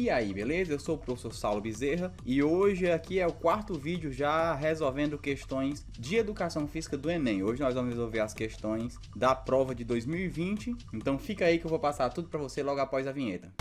E aí, beleza? Eu sou o professor Saulo Bezerra e hoje aqui é o quarto vídeo já resolvendo questões de educação física do Enem. Hoje nós vamos resolver as questões da prova de 2020, então fica aí que eu vou passar tudo para você logo após a vinheta.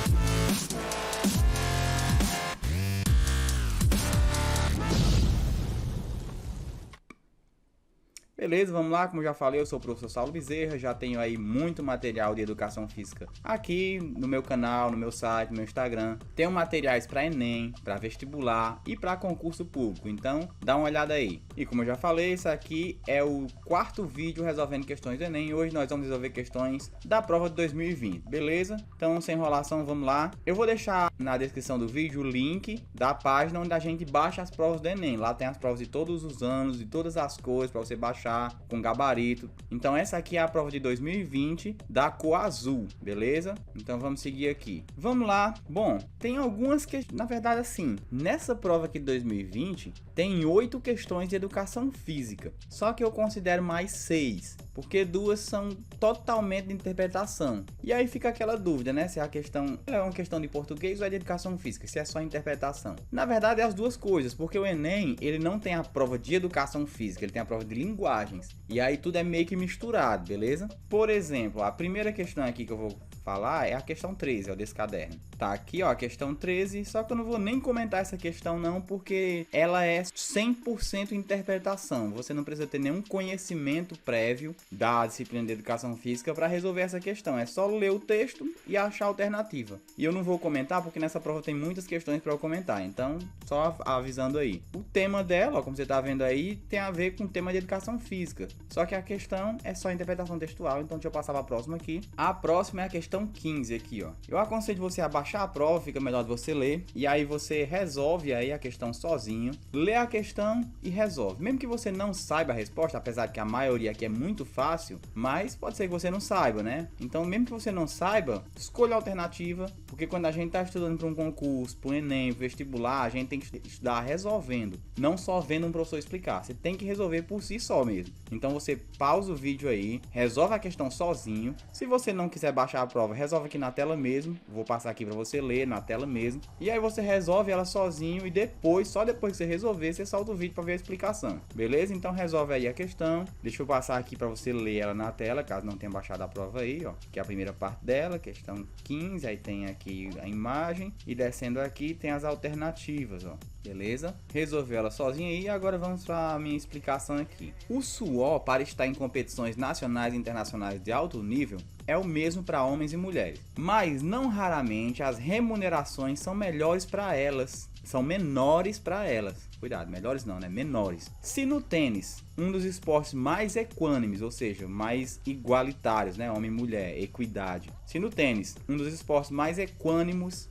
Beleza, vamos lá, como já falei, eu sou o professor Saulo Bezerra, já tenho aí muito material de educação física aqui no meu canal, no meu site, no meu Instagram. Tenho materiais para Enem, para vestibular e para concurso público, então dá uma olhada aí. E como eu já falei, esse aqui é o quarto vídeo resolvendo questões do Enem. Hoje nós vamos resolver questões da prova de 2020, beleza? Então, sem enrolação, vamos lá. Eu vou deixar na descrição do vídeo o link da página onde a gente baixa as provas do Enem. Lá tem as provas de todos os anos, de todas as cores para você baixar com gabarito. Então essa aqui é a prova de 2020 da cor azul, beleza? Então vamos seguir aqui. Vamos lá. Bom, tem algumas questões, na verdade assim, nessa prova aqui de 2020 tem 8 questões de educação física. Só que eu considero mais 6, porque 2 são totalmente de interpretação. E aí fica aquela dúvida, né? Se a questão é uma questão de português ou é de educação física, se é só interpretação. Na verdade é as duas coisas, porque o Enem, ele não tem a prova de educação física, ele tem a prova de linguagens. E aí tudo é meio que misturado, beleza? Por exemplo, a primeira questão aqui que eu vou falar é a questão 13, ó, desse caderno. Tá aqui, ó, a questão 13, só que eu não vou nem comentar essa questão não, porque ela é 100% interpretação. Você não precisa ter nenhum conhecimento prévio da disciplina de educação física para resolver essa questão. É só ler o texto e achar a alternativa. E eu não vou comentar porque nessa prova tem muitas questões para eu comentar, então só avisando aí. O tema dela, ó, como você tá vendo aí, tem a ver com o tema de educação física. Só que a questão é só interpretação textual, então deixa eu passar para a próxima aqui. A próxima é a questão 15 aqui, ó. Eu aconselho você a baixar a prova, fica melhor de você ler, e aí você resolve aí a questão sozinho, lê a questão e resolve. Mesmo que você não saiba a resposta, apesar de que a maioria aqui é muito fácil, mas pode ser que você não saiba, né? Então, mesmo que você não saiba, escolha a alternativa, porque quando a gente está estudando para um concurso, para um Enem, para vestibular, a gente tem que estudar resolvendo, não só vendo um professor explicar. Você tem que resolver por si só mesmo. Então você pausa o vídeo aí, resolve a questão sozinho. Se você não quiser baixar a prova, resolve aqui na tela mesmo. Vou passar aqui para você ler na tela mesmo. E aí você resolve ela sozinho e depois, só depois que você resolver, você solta o vídeo para ver a explicação. Beleza? Então resolve aí a questão. Deixa eu passar aqui para você ler ela na tela, caso não tenha baixado a prova aí, ó. Que é a primeira parte dela, questão 15, aí tem aqui a imagem e descendo aqui tem as alternativas, ó. Beleza? Resolveu ela sozinha e agora vamos para a minha explicação aqui. O suor para estar em competições nacionais e internacionais de alto nível é o mesmo para homens e mulheres, mas não raramente as remunerações são melhores para elas, são menores para elas. Cuidado, melhores não, né? Menores. Se no tênis, um dos esportes mais equânimes, ou seja, mais igualitários, né? Homem e mulher, equidade. Se no tênis, um dos esportes mais equânimes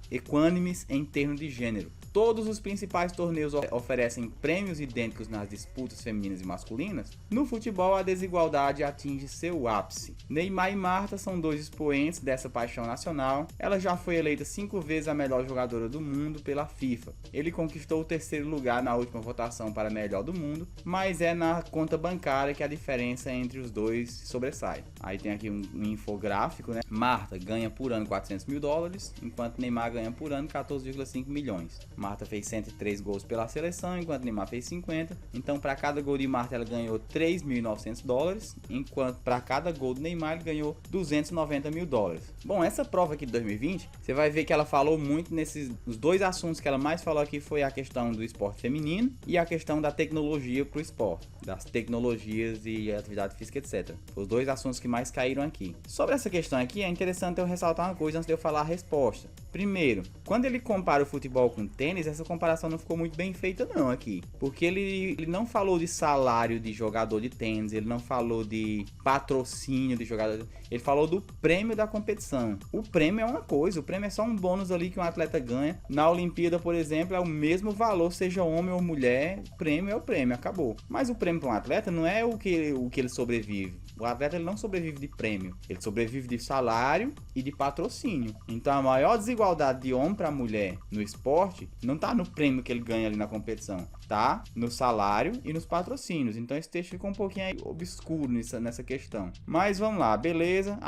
em termos de gênero, todos os principais torneios oferecem prêmios idênticos nas disputas femininas e masculinas, no futebol a desigualdade atinge seu ápice. Neymar e Marta são dois expoentes dessa paixão nacional. Ela já foi eleita 5 vezes a melhor jogadora do mundo pela FIFA. Ele conquistou o 3º lugar na última votação para melhor do mundo, mas é na conta bancária que a diferença entre os dois sobressai. Aí tem aqui um infográfico, né? Marta ganha por ano $400 mil, enquanto Neymar ganha por ano 14,5 milhões. Marta fez 103 gols pela seleção, enquanto Neymar fez 50. Então, para cada gol de Marta, ela ganhou $3.900, enquanto para cada gol do Neymar, ele ganhou $290 mil. Bom, essa prova aqui de 2020, você vai ver que ela falou muito nesses... Os 2 assuntos que ela mais falou aqui foi a questão do esporte feminino e a questão da tecnologia para o esporte, das tecnologias e atividade física, etc. Os 2 assuntos que mais caíram aqui. Sobre essa questão aqui, é interessante eu ressaltar uma coisa antes de eu falar a resposta. Primeiro, quando ele compara o futebol com o tênis, essa comparação não ficou muito bem feita não aqui, porque ele não falou de salário de jogador de tênis, ele não falou de patrocínio de jogador, ele falou do prêmio da competição. O prêmio é uma coisa, o prêmio é só um bônus ali que um atleta ganha. Na Olimpíada, por exemplo, é o mesmo valor, seja homem ou mulher, o prêmio é o prêmio, acabou. Mas o prêmio para um atleta não é o que ele sobrevive. O atleta ele não sobrevive de prêmio, ele sobrevive de salário e de patrocínio. Então a maior desigualdade de homem para mulher no esporte não está no prêmio que ele ganha ali na competição, tá? No salário e nos patrocínios. Então esse texto ficou um pouquinho aí obscuro nessa questão. Mas vamos lá, beleza?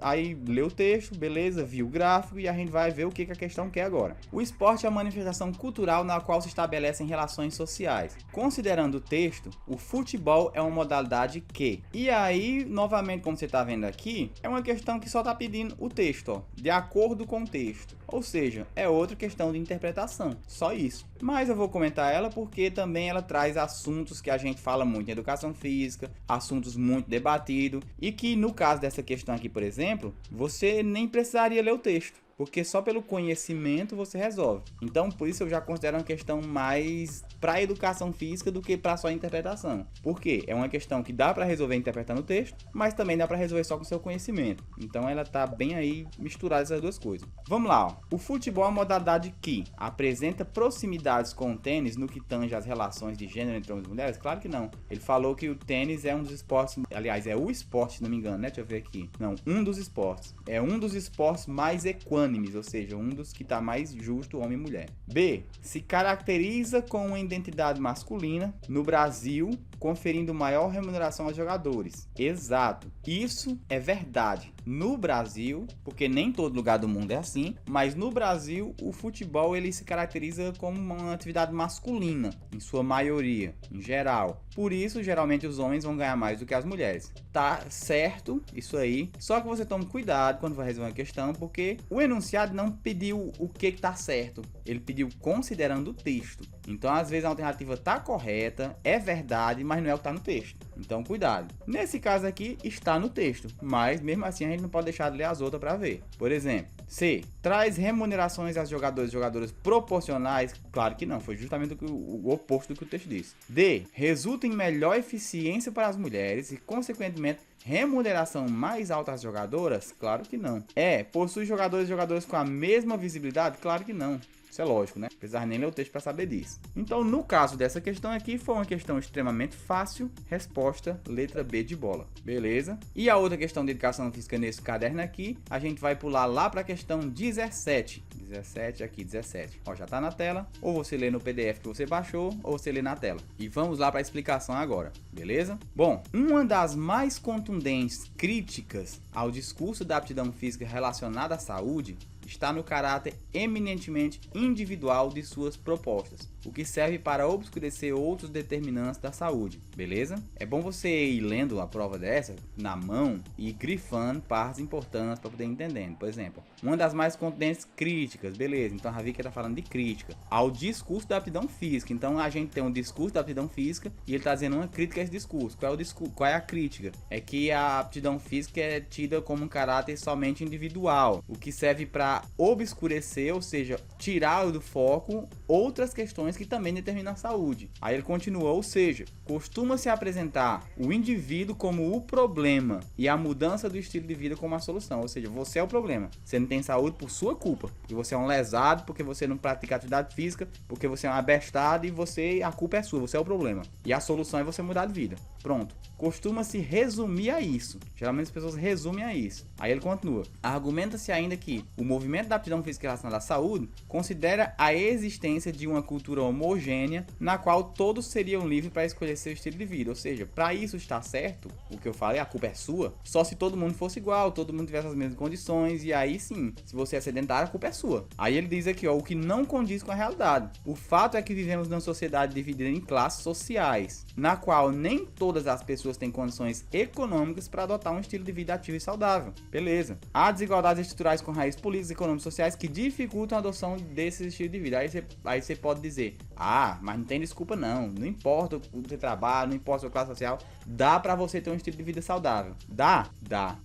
Aí leu o texto, beleza? Viu o gráfico e a gente vai ver o que a questão quer agora. O esporte é uma manifestação cultural na qual se estabelecem relações sociais. Considerando o texto, o futebol é uma modalidade que... E aí, novamente, como você está vendo aqui, é uma questão que só está pedindo o texto, ó, de acordo com o texto. Ou seja, é outra questão de interpretação, só isso. Mas eu vou comentar ela porque também ela traz assuntos que a gente fala muito em educação física, assuntos muito debatidos, e que no caso dessa questão aqui, por exemplo, você nem precisaria ler o texto, porque só pelo conhecimento você resolve. Então, por isso eu já considero uma questão mais para educação física do que para só interpretação. Por quê? É uma questão que dá para resolver interpretando o texto, mas também dá para resolver só com seu conhecimento. Então, ela tá bem aí misturada essas duas coisas. Vamos lá, ó. O futebol é uma modalidade que apresenta proximidades com o tênis no que tange as relações de gênero entre homens e mulheres? Claro que não. Ele falou que o tênis é um dos esportes, aliás, é o esporte, se não me engano, né? Deixa eu ver aqui. Não, um dos esportes. É um dos esportes mais equânimes, ou seja, um dos que está mais justo homem e mulher. B. Se caracteriza com uma identidade masculina no Brasil, conferindo maior remuneração aos jogadores. Exato. Isso é verdade. No Brasil, porque nem todo lugar do mundo é assim, mas no Brasil o futebol ele se caracteriza como uma atividade masculina, em sua maioria, em geral. Por isso, geralmente os homens vão ganhar mais do que as mulheres. Tá certo isso aí, só que você tome cuidado quando vai resolver uma questão, porque o enunciado não pediu o que tá certo, ele pediu considerando o texto. Então, às vezes a alternativa tá correta, é verdade, mas não é o que tá no texto. Então, cuidado. Nesse caso aqui, está no texto, mas mesmo assim a gente não pode deixar de ler as outras para ver. Por exemplo, C. Traz remunerações aos jogadores e jogadoras proporcionais? Claro que não, foi justamente o oposto do que o texto disse. D. Resulta em melhor eficiência para as mulheres e, consequentemente, remuneração mais alta às jogadoras? Claro que não. E. Possui jogadores e jogadoras com a mesma visibilidade? Claro que não. Isso é lógico, né? Apesar nem ler o texto para saber disso. Então, no caso dessa questão aqui, foi uma questão extremamente fácil. Resposta, letra B de bola. Beleza? E a outra questão de educação física nesse caderno aqui, a gente vai pular lá para a questão 17. 17 aqui, 17. Ó, já tá na tela. Ou você lê no PDF que você baixou, ou você lê na tela. E vamos lá para a explicação agora. Beleza? Bom, uma das mais contundentes críticas ao discurso da aptidão física relacionada à saúde está no caráter eminentemente individual de suas propostas, o que serve para obscurecer outros determinantes da saúde, beleza? É bom você ir lendo a prova dessa na mão e grifando partes importantes para poder entender. Por exemplo, uma das mais contundentes críticas, beleza? Então a Vicky está falando de crítica ao discurso da aptidão física. Então a gente tem um discurso da aptidão física e ele está dizendo uma crítica a esse discurso. Qual é a crítica? É que a aptidão física é tida como um caráter somente individual, o que serve para obscurecer, ou seja, tirar do foco outras questões que também determinam a saúde. Aí ele continua, ou seja, costuma-se apresentar o indivíduo como o problema e a mudança do estilo de vida como a solução. Ou seja, você é o problema. Você não tem saúde por sua culpa, porque você é um lesado, porque você não pratica atividade física, porque você é um abestado e a culpa é sua, você é o problema. E a solução é você mudar de vida. Pronto. Costuma-se resumir a isso. Geralmente as pessoas resumem a isso. Aí ele continua. Argumenta-se ainda que o movimento da aptidão física relacionada à saúde considera a existência de uma cultura homogênea na qual todos seriam livres para escolher seu estilo de vida. Ou seja, para isso estar certo, o que eu falei, a culpa é sua, só se todo mundo fosse igual, todo mundo tivesse as mesmas condições, e aí sim, se você é sedentário, a culpa é sua. Aí ele diz aqui, ó, o que não condiz com a realidade. O fato é que vivemos numa sociedade dividida em classes sociais, na qual nem todas as pessoas têm condições econômicas para adotar um estilo de vida ativo e saudável. Beleza. Há desigualdades estruturais com raízes políticas, econômicas e sociais que dificultam a adoção desses estilos de vida. Aí você pode dizer, mas não tem desculpa não. Não importa o seu trabalho, não importa a sua classe social, dá para você ter um estilo de vida saudável. Dá.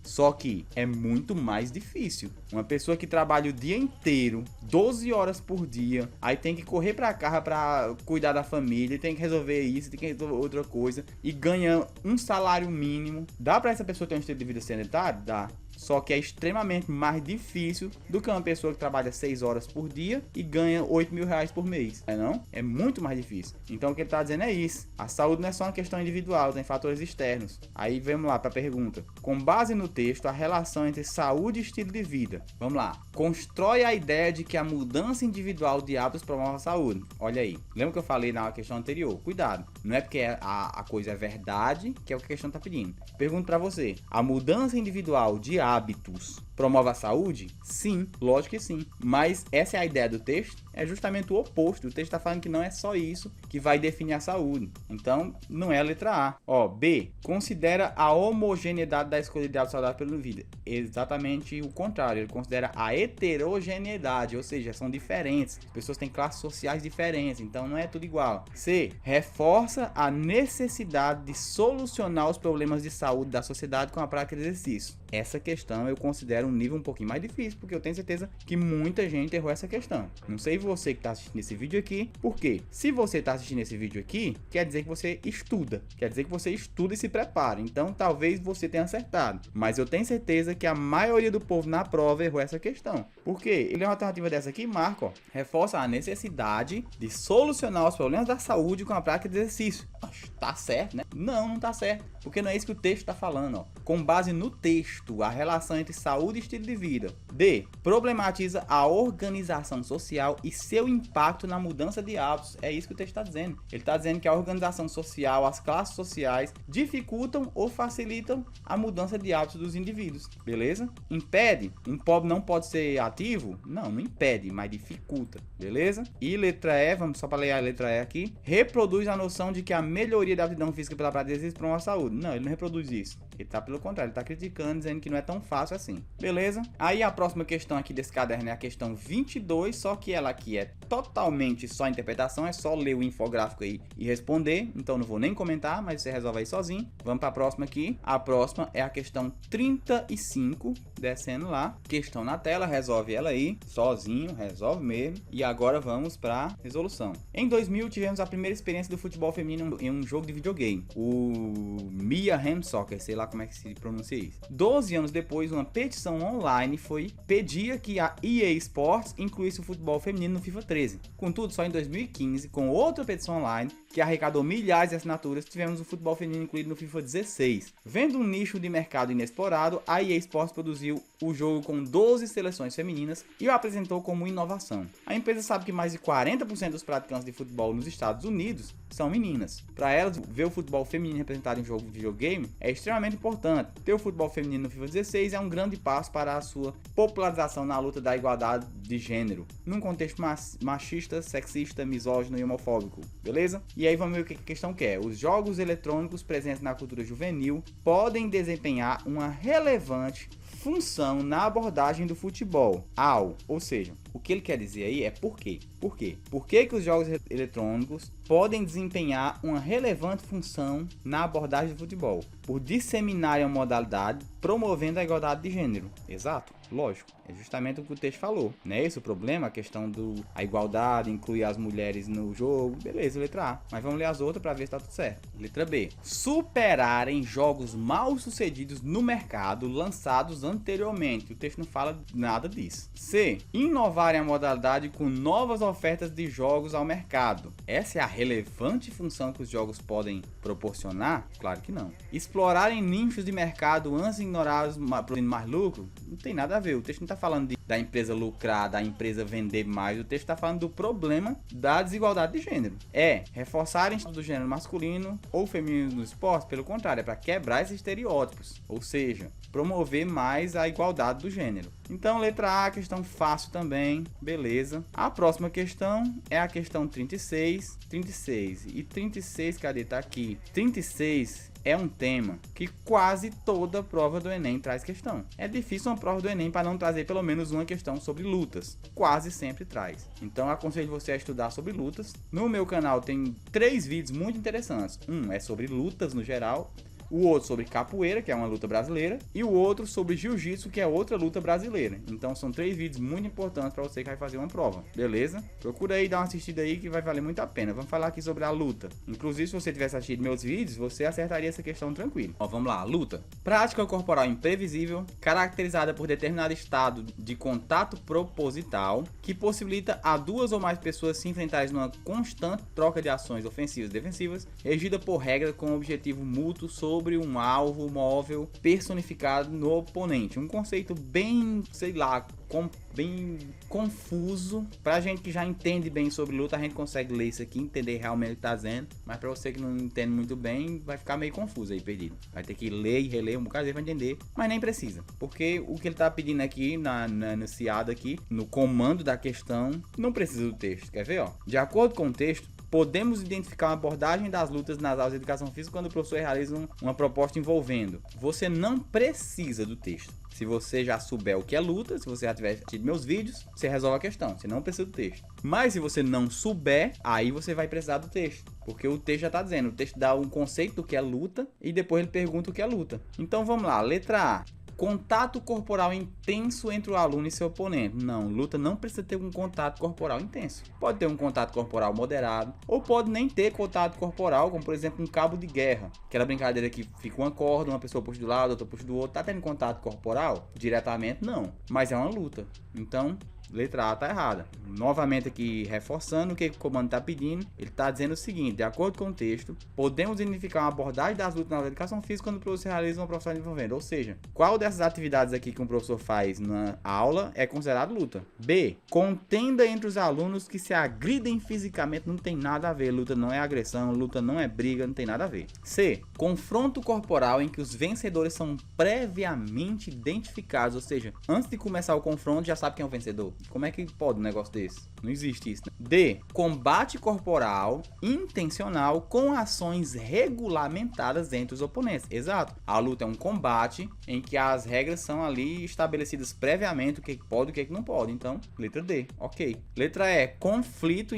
Só que é muito mais difícil. Uma pessoa que trabalha o dia inteiro, 12 horas por dia, aí tem que correr para casa para cuidar da família, tem que resolver isso, tem que resolver outra coisa, e ganha um salário mínimo. Dá para essa pessoa ter um estilo de vida sedentário? Dá. só que é extremamente mais difícil do que uma pessoa que trabalha 6 horas por dia e ganha 8 mil reais por mês, não? É muito mais difícil. Então o que ele está dizendo é isso. A saúde não é só uma questão individual, tem fatores externos. Aí vamos lá para a pergunta. Com base no texto, a relação entre saúde e estilo de vida. Vamos lá. Constrói a ideia de que a mudança individual de hábitos promove a saúde. Olha aí. Lembra que eu falei na questão anterior? Cuidado. Não é porque a coisa é verdade que é o que a questão está pedindo. Pergunto para você. A mudança individual de hábitos promove a saúde? Sim, lógico que sim. Mas essa é a ideia do texto? É justamente o oposto. O texto está falando que não é só isso que vai definir a saúde. Então, não é a letra A. Ó, B. Considera a homogeneidade da escolha de hábitos saudáveis pela vida. Exatamente o contrário. Ele considera a heterogeneidade, ou seja, são diferentes. As pessoas têm classes sociais diferentes, então não é tudo igual. C. Reforça a necessidade de solucionar os problemas de saúde da sociedade com a prática de exercício. Essa questão eu considero um nível um pouquinho mais difícil, porque eu tenho certeza que muita gente errou essa questão. Não sei você que está assistindo esse vídeo aqui, porque se você está assistindo esse vídeo aqui, quer dizer que você estuda, quer dizer que você estuda e se prepara. Então talvez você tenha acertado, mas eu tenho certeza que a maioria do povo na prova errou essa questão. Por quê? Ele é uma alternativa dessa aqui, Marco, ó, reforça a necessidade de solucionar os problemas da saúde com a prática de exercício. Tá certo, né? Não tá certo, porque não é isso que o texto está falando, ó. Com base no texto, a relação entre saúde e estilo de vida. D. Problematiza a organização social e seu impacto na mudança de hábitos. É isso que o texto está dizendo. Ele está dizendo que a organização social, as classes sociais, dificultam ou facilitam a mudança de hábitos dos indivíduos. Beleza? Impede? Um pobre não pode ser ativo? Não impede, mas dificulta. Beleza? E letra E, vamos só para ler a letra E aqui. Reproduz a noção de que a melhoria da aptidão física pela prática de exercício promove a saúde. Não, ele não reproduz isso. Ele tá pelo contrário, ele tá criticando, dizendo que não é tão fácil assim. Beleza? Aí a próxima questão aqui desse caderno é a questão 22, só que ela aqui é totalmente só interpretação, é só ler o infográfico aí e responder. Então não vou nem comentar, mas você resolve aí sozinho. Vamos para a próxima aqui. A próxima é a questão 35, descendo lá. Questão na tela, resolve ela aí, sozinho, resolve mesmo. E agora vamos para resolução. Em 2000 tivemos a primeira experiência do futebol feminino em um jogo de videogame, o Mia Hamm Soccer, sei lá como é que se pronuncia isso. 12 anos depois, uma petição online pedia que a EA Sports incluísse o futebol feminino no FIFA 13. Contudo, só em 2015, com outra petição online que arrecadou milhares de assinaturas, tivemos o futebol feminino incluído no FIFA 16. Vendo um nicho de mercado inexplorado, a EA Sports produziu o jogo com 12 seleções femininas e o apresentou como inovação. A empresa sabe que mais de 40% dos praticantes de futebol nos Estados Unidos são meninas. Para elas, ver o futebol feminino representado em jogo de videogame é extremamente importante. Ter o futebol feminino no FIFA 16 é um grande passo para a sua popularização na luta da igualdade de gênero, num contexto machista, sexista, misógino e homofóbico, beleza? E aí vamos ver o que a questão quer. Os jogos eletrônicos presentes na cultura juvenil podem desempenhar uma relevante função na abordagem do futebol. Ou seja, o que ele quer dizer aí é por quê? Por quê? Por que os jogos eletrônicos podem desempenhar uma relevante função na abordagem do futebol? Por disseminarem a modalidade, promovendo a igualdade de gênero. Exato, lógico. É justamente o que o texto falou. Não é esse o problema? A questão da igualdade, incluir as mulheres no jogo. Beleza, letra A. Mas vamos ler as outras para ver se tá tudo certo. Letra B. Superarem jogos mal sucedidos no mercado lançados anteriormente. O texto não fala nada disso. C. Inovarem a modalidade com novas ofertas de jogos ao mercado. Essa é a relevante função que os jogos podem proporcionar? Claro que não. Explorarem nichos de mercado antes de ignorar produzindo mais lucro? Não tem nada a ver. O texto não está falando da empresa lucrar, da empresa vender mais. O texto está falando do problema da desigualdade de gênero. Reforçarem do gênero masculino ou feminino no esporte? Pelo contrário, é para quebrar esses estereótipos. Ou seja, promover mais a igualdade do gênero. Então, letra A, questão fácil também. Beleza. A próxima questão é a questão 36. 36. E 36, cadê? Tá aqui. 36 é um tema que quase toda prova do Enem traz questão. É difícil uma prova do Enem para não trazer pelo menos uma questão sobre lutas. Quase sempre traz. Então, eu aconselho você a estudar sobre lutas. No meu canal tem 3 vídeos muito interessantes. Um é sobre lutas no geral. o outro sobre capoeira, que é uma luta brasileira, e o outro sobre jiu-jitsu, que é outra luta brasileira. Então são 3 vídeos muito importantes para você que vai fazer uma prova, beleza? Procura aí, dá uma assistida aí que vai valer muito a pena. Vamos falar aqui sobre a luta. Inclusive, se você tivesse assistido meus vídeos, você acertaria essa questão tranquilo. Ó, vamos lá, luta. Prática corporal imprevisível, caracterizada por determinado estado de contato proposital, que possibilita a 2 ou mais pessoas se enfrentarem numa constante troca de ações ofensivas e defensivas, regida por regra com objetivo mútuo sobre um alvo móvel personificado no oponente. Um conceito bem, sei lá, bem confuso. Pra gente que já entende bem sobre luta, a gente consegue ler isso aqui, entender realmente o que tá dizendo, mas pra você que não entende muito bem, vai ficar meio confuso aí, perdido. Vai ter que ler e reler um bocado pra entender, mas nem precisa, porque o que ele tá pedindo aqui, no enunciado aqui, no comando da questão, não precisa do texto. Quer ver, ó? De acordo com o texto, podemos identificar uma abordagem das lutas nas aulas de educação física quando o professor realiza uma proposta envolvendo. Você não precisa do texto. Se você já souber o que é luta, se você já tiver assistido meus vídeos, você resolve a questão. Você não precisa do texto. Mas se você não souber, aí você vai precisar do texto. Porque o texto já está dizendo. O texto dá um conceito do que é luta e depois ele pergunta o que é luta. Então vamos lá. Letra A. Contato corporal intenso entre o aluno e seu oponente. Não, luta não precisa ter um contato corporal intenso. Pode ter um contato corporal moderado, ou pode nem ter contato corporal, como por exemplo um cabo de guerra. Aquela brincadeira que fica uma corda, uma pessoa puxa do lado, outra puxa do outro. Tá tendo contato corporal? Diretamente não, mas é uma luta. Então, letra A tá errada. Novamente aqui reforçando o que o comando está pedindo. Ele está dizendo o seguinte: de acordo com o texto, podemos identificar uma abordagem das lutas na educação física quando o professor realiza uma profissão envolvendo. Ou seja, qual dessas atividades aqui que um professor faz na aula é considerado luta? B. Contenda entre os alunos que se agridem fisicamente. Não tem nada a ver. Luta não é agressão, luta não é briga, não tem nada a ver. C. Confronto corporal em que os vencedores são previamente identificados. Ou seja, antes de começar o confronto já sabe quem é o vencedor. Como é que pode um negócio desse? Não existe isso, né? D. Combate corporal intencional com ações regulamentadas entre os oponentes. Exato. A luta é um combate em que as regras são ali estabelecidas previamente, o que pode e o que não pode. Então, letra D. Ok. Letra E. Conflito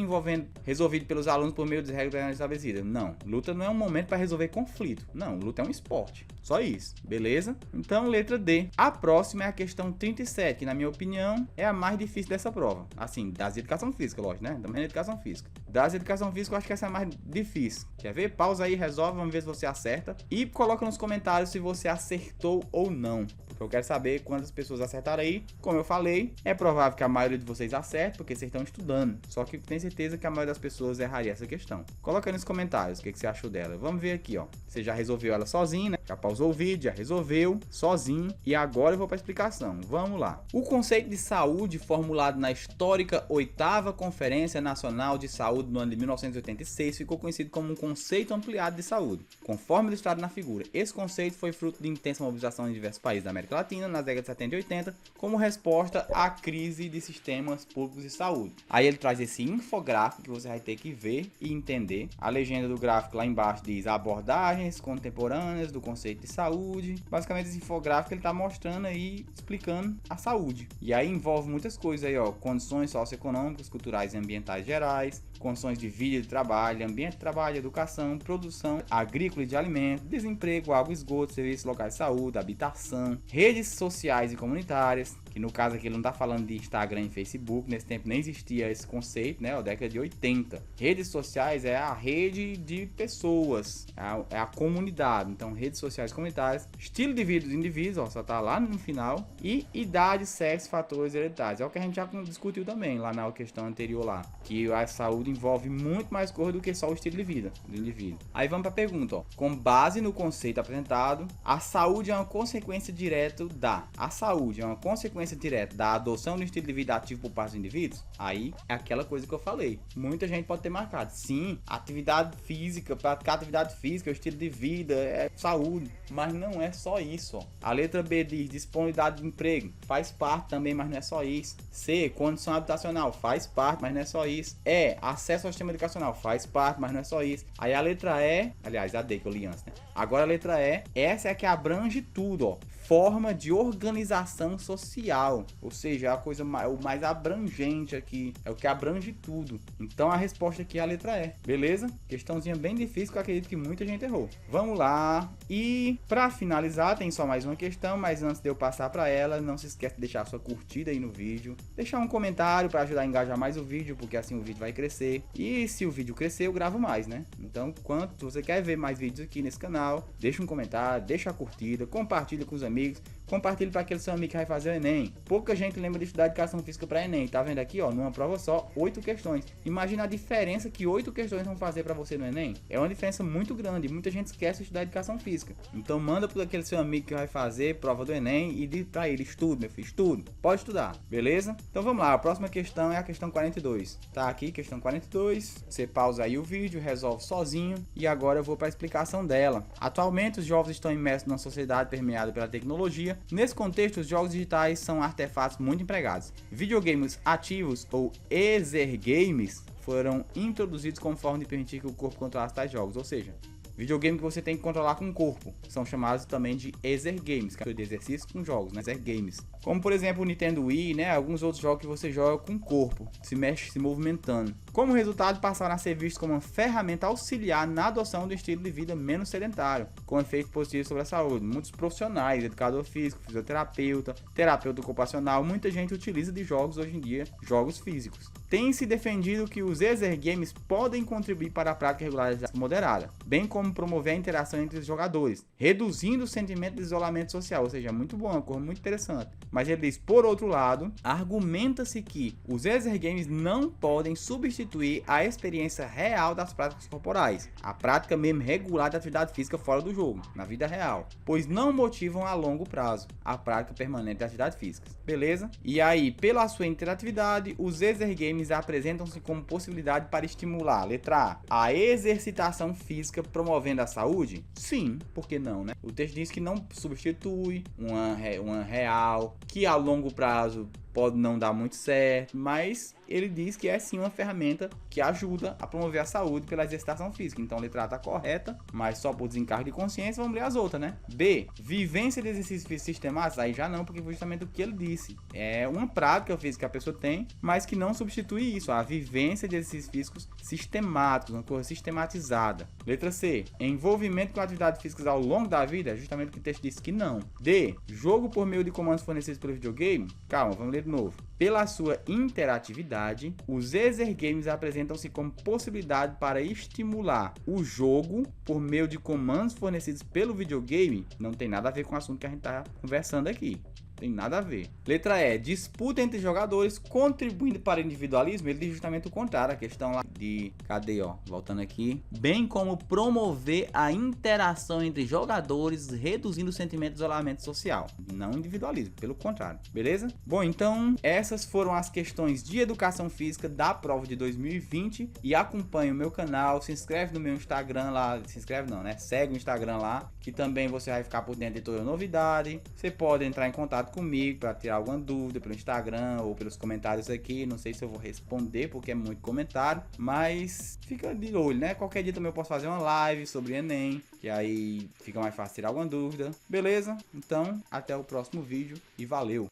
resolvido pelos alunos por meio de regras estabelecidas. Não. Luta não é um momento para resolver conflito. Não. Luta é um esporte. Só isso. Beleza? Então, letra D. A próxima é a questão 37, que na minha opinião é a mais difícil dessa prova. Assim, das educação física, lógico, né? Também é educação física. Das educação física, eu acho que essa é a mais difícil. Quer ver? Pausa aí, resolve, vamos ver se você acerta. E coloca nos comentários se você acertou ou não. Porque eu quero saber quantas pessoas acertaram aí. Como eu falei, é provável que a maioria de vocês acerte, porque vocês estão estudando. Só que tenho certeza que a maioria das pessoas erraria essa questão. Coloca aí nos comentários o que você achou dela. Vamos ver aqui, ó. Você já resolveu ela sozinho, né? Já pausou o vídeo, já resolveu sozinho. E agora eu vou para a explicação. Vamos lá. O conceito de saúde formulado na histórica 8ª Conferência Nacional de Saúde no ano de 1986 ficou conhecido como um conceito ampliado de saúde, conforme ilustrado na figura. Esse conceito foi fruto de intensa mobilização em diversos países da América Latina nas décadas de 70 e 80 como resposta à crise de sistemas públicos de saúde. Aí ele traz esse infográfico que você vai ter que ver e entender. A legenda do gráfico lá embaixo diz abordagens contemporâneas do conceito de saúde. Basicamente esse infográfico ele está mostrando aí, explicando a saúde. E aí envolve muitas coisas aí, ó, condições socioeconômicas, culturais e ambientais gerais, condições de vida e de trabalho, ambiente de trabalho, educação, produção agrícola e de alimentos, desemprego, água, esgoto, serviços locais de saúde, habitação, redes sociais e comunitárias, que no caso aqui ele não está falando de Instagram e Facebook, nesse tempo nem existia esse conceito, né, década de 80. Redes sociais é a rede de pessoas, é a comunidade, então redes sociais comunitárias, estilo de vida dos indivíduos, ó, só tá lá no final, e idade, sexo, fatores hereditários. É o que a gente já discutiu também lá na questão anterior lá, que a saúde envolve muito mais coisa do que só o estilo de vida do indivíduo. Aí vamos para a pergunta, ó. Com base no conceito apresentado, a saúde é uma consequência direta da adoção do estilo de vida ativo por parte dos indivíduos? Aí é aquela coisa que eu falei. Muita gente pode ter marcado. Sim, atividade física, praticar atividade física, o estilo de vida, é saúde. Mas não é só isso, ó. A letra B diz disponibilidade de emprego. Faz parte também, mas não é só isso. C, condição habitacional. Faz parte, mas não é só isso. E, acesso ao sistema educacional. Faz parte, mas não é só isso. Aí a letra E, aliás, a D que eu li antes, né? Agora a letra E, essa é a que abrange tudo, ó. forma de organização social, ou seja, é a coisa o mais abrangente aqui, é o que abrange tudo. Então a resposta aqui é a letra E, beleza? Questãozinha bem difícil que eu acredito que muita gente errou. Vamos lá, e para finalizar tem só mais uma questão, mas antes de eu passar para ela, não se esquece de deixar sua curtida aí no vídeo, deixar um comentário para ajudar a engajar mais o vídeo, porque assim o vídeo vai crescer, e se o vídeo crescer eu gravo mais, né? Então, se você quer ver mais vídeos aqui nesse canal, deixa um comentário, deixa a curtida, compartilha com os amigos, compartilhe para aquele seu amigo que vai fazer o Enem. Pouca gente lembra de estudar educação física para Enem. Tá vendo aqui, ó, numa prova só, 8 questões. Imagina a diferença que 8 questões vão fazer para você no Enem. É uma diferença muito grande. Muita gente esquece de estudar educação física. Então manda para aquele seu amigo que vai fazer prova do Enem e diz para ele: estude, meu filho, estude. Pode estudar, beleza? Então vamos lá, a próxima questão é a questão 42. Tá aqui, questão 42. Você pausa aí o vídeo, resolve sozinho e agora eu vou para a explicação dela. Atualmente os jovens estão imersos numa sociedade permeada pela tecnologia. Nesse contexto, os jogos digitais são artefatos muito empregados. Videogames ativos ou exergames foram introduzidos como forma de permitir que o corpo controlasse tais jogos, ou seja, videogame que você tem que controlar com o corpo. São chamados também de exergames, que é de exercício com jogos, né? Exergames. Como por exemplo o Nintendo Wii, né? Alguns outros jogos que você joga com o corpo, se mexe, se movimentando. Como resultado, passaram a ser vistos como uma ferramenta auxiliar na adoção do estilo de vida menos sedentário, com efeito positivo sobre a saúde. Muitos profissionais, educador físico, fisioterapeuta, terapeuta ocupacional, muita gente utiliza de jogos hoje em dia, jogos físicos. Tem se defendido que os exergames podem contribuir para a prática regular moderada, bem como promover a interação entre os jogadores, reduzindo o sentimento de isolamento social, ou seja, é muito bom, é uma coisa muito interessante. Mas ele diz, por outro lado, argumenta-se que os exergames não podem substituir a experiência real das práticas corporais, a prática mesmo regular da atividade física fora do jogo, na vida real, pois não motivam a longo prazo a prática permanente da atividade física, beleza? E aí, pela sua interatividade, os exergames apresentam-se como possibilidade para estimular, letra A exercitação física promovendo a saúde? Sim, por que não, né? O texto diz que não substitui uma real, que a longo prazo pode não dar muito certo, mas ele diz que é sim uma ferramenta que ajuda a promover a saúde pela exercitação física. Então a letra A está correta, mas só por desencargo de consciência. Vamos ler as outras, né? B, vivência de exercícios físicos sistemáticos. Aí já não, porque foi justamente o que ele disse. É uma prática física que a pessoa tem, mas que não substitui isso. A vivência de exercícios físicos sistemáticos, uma coisa sistematizada. Letra C, envolvimento com atividades físicas ao longo da vida. É justamente o que o texto disse que não. D, jogo por meio de comandos fornecidos pelo videogame. Calma, vamos ler de novo. Pela sua interatividade, os exergames apresentam-se como possibilidade para estimular o jogo por meio de comandos fornecidos pelo videogame. Não tem nada a ver com o assunto que a gente está conversando aqui. Tem nada a ver. Letra E, disputa entre jogadores contribuindo para o individualismo. Ele diz justamente o contrário, a questão lá de, cadê, ó, voltando aqui, bem como promover a interação entre jogadores, reduzindo o sentimento de isolamento social. Não individualismo, pelo contrário, beleza? Bom, então essas foram as questões de educação física da prova de 2020 e acompanhe o meu canal, se inscreve no meu Instagram lá, se inscreve não, né? Segue o Instagram lá, que também você vai ficar por dentro de toda a novidade. Você pode entrar em contato comigo para tirar alguma dúvida pelo Instagram ou pelos comentários aqui. Não sei se eu vou responder porque é muito comentário, mas fica de olho, né? Qualquer dia também eu posso fazer uma live sobre Enem, que aí fica mais fácil tirar alguma dúvida, beleza? Então até o próximo vídeo e valeu!